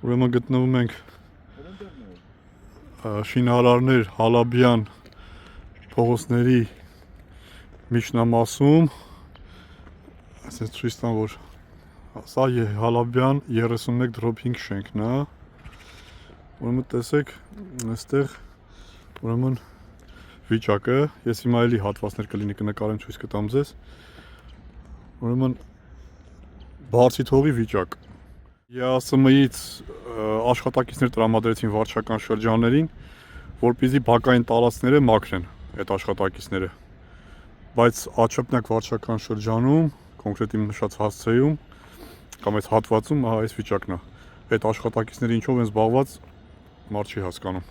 Ուրեմն գտնվում ենք Շինարարներ Հալաբյան փողոցների միջնամասում, այսպես ցույց տամ, որ սա Հալաբյան 31/5 շենքն է։ Ուրեմն տեսեք, այստեղ ուրեմն վիճակը, ես հիմա էլի հատվածներ կլինի կնկարեմ, ցույց կտամ ձեզ։ Ուրեմն բարձի թողի վիճակ։ ԵԱՍՄ-ից աշխատակիցներ տրամադրեցին վարչական շրջաններին, որպեսզի բակային տարածքները մաքրեն այդ աշխատակիցները։ Բայց Աչափնյակ վարչական շրջանում, կոնկրետ իմ նշած հասցեում կամ այս հատվածում այս վիճակն է։ Այդ աշխատակիցները ինչով են զբաղված, մարդ չի հասկանում։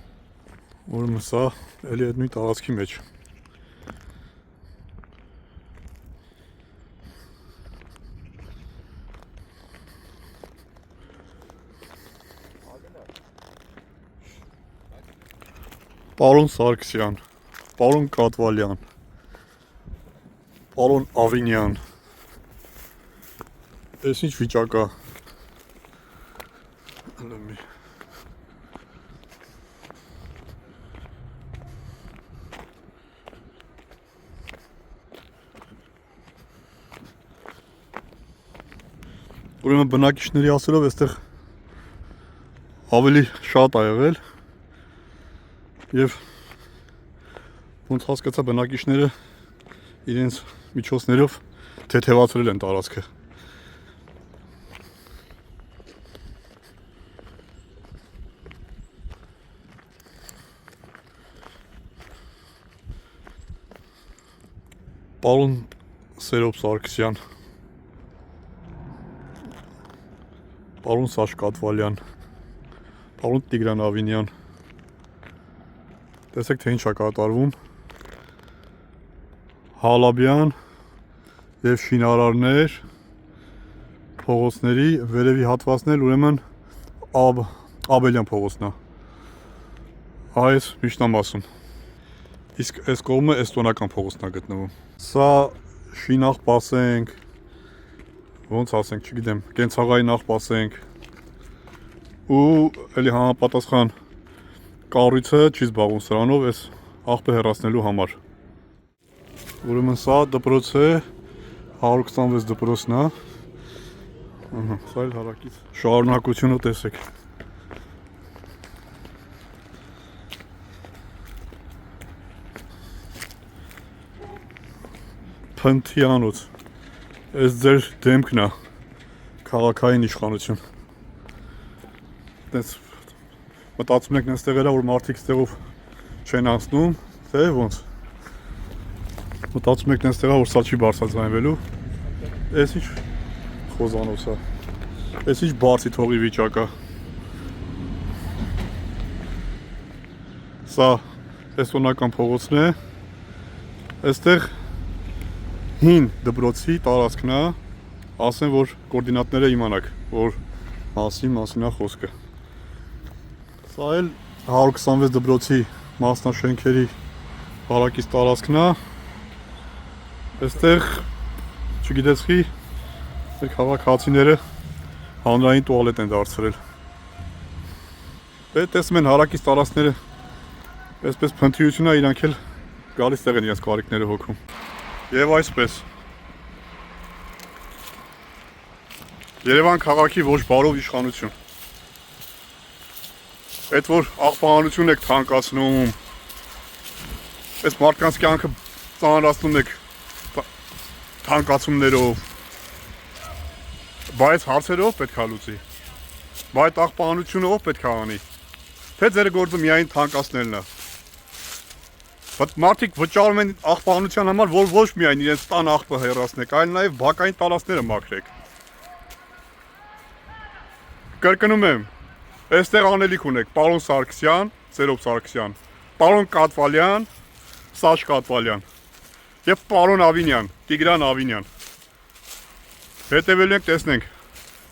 Ուրեմն սա էլի այդ նույն տարածքի մեջ։ Պարոն Սարգսյան, պարոն Կատվալյան, պարոն Ավինյան, այս ինչ վիճակ է։ Ուրեմն բնակիչների ասելով այստեղ ավելի շատ ա եղել եւ ոնց հասկացա բնակիչները իրենց միջոցներով թեթևացրել են տարածքը։ Պարոն Սերոբ Սարգսյան, պարոն Սաշ Կատվալյան, պարոն Տիգրան Ավինյան, տեսեք թե ինչ է կատարվում Հալաբյան եւ Շինարարներ փողոցների վերևի հատվածն էլ ուրեմն Աբելյան փողոցն է։ Այս միջնամասում։ Իսկ այս կողմը էստոնական փողոցն է գտնվում։ Սա շինախ ասենք, ոնց ասենք, չգիտեմ, կենցաղային նախ ասենք ու էլի համապատասխան կառույցը չի զբաղվում սրանով, այս աղբը հեռացնելու համար։ Ուրեմն սա դպրոց է, 126 դպրոցն է։ Սա էլ հարակից։ Շարունակությունը տեսեք։ Փնթյանոց։ Այս ձեր դեմքն է, քաղաքային իշխանություն։ Տես մտածում եք նստեղ էլա, որ մարդիկ ստեղով չեն անցնում, թե ոնց։ Մտածում եք նստեղա, որ սա չի բարձրացվելու։ Այս ինչ խոզանոց է։ Այս ինչ բարձի թողի վիճակ է։ Սա էստոնական փողոցն է։ Այստեղ հին դպրոցի տարածքն է, ասեն, որ կոորդինատները իմանաք, որ մասին է խոսքը։ Սա էլ 126 դպրոցի մասնաշենքերի հարակից տարածքն է։ Այստեղ, չգիտեցի, քաղաքացիները հանրային տուալետ են դարձրել։ Տեսնում են հարակից տարածքները, այսպես փնթիություն է, իրանք էլ գալիս տեղ են իրենց կարիքները հոգում։ Եվ այսպես։ Երևան քաղաքի ոչ բարով իշխանություն։ Այդ որ աղբահանություն եք թանկացնում, այս մարդկանց կյանքը ծանրացնում եք թանկացումներով, բայց հարցերով պետք է լուծի, բայց աղբահանությունը ով պետք է անի, թե ձեր գործը միայն թանկացնելն է։ Մարդիկ վճարում են աղբահանության համար, որ ոչ միայն իրենց տան աղբը հեռացնեք, այլ նաև բակային տարածքները մաքրեք։ Կրկնում եմ, այստեղ անելիք ունեք պարոն Սարգսյան, Սերոբ Սարգսյան, պարոն Կատվալյան, Սաշ Կատվալյան եւ պարոն Ավինյան, Տիգրան Ավինյան։ Հետևելու ենք, տեսնենք,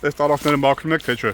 այս տարածքները մաքրում եք թե չէ։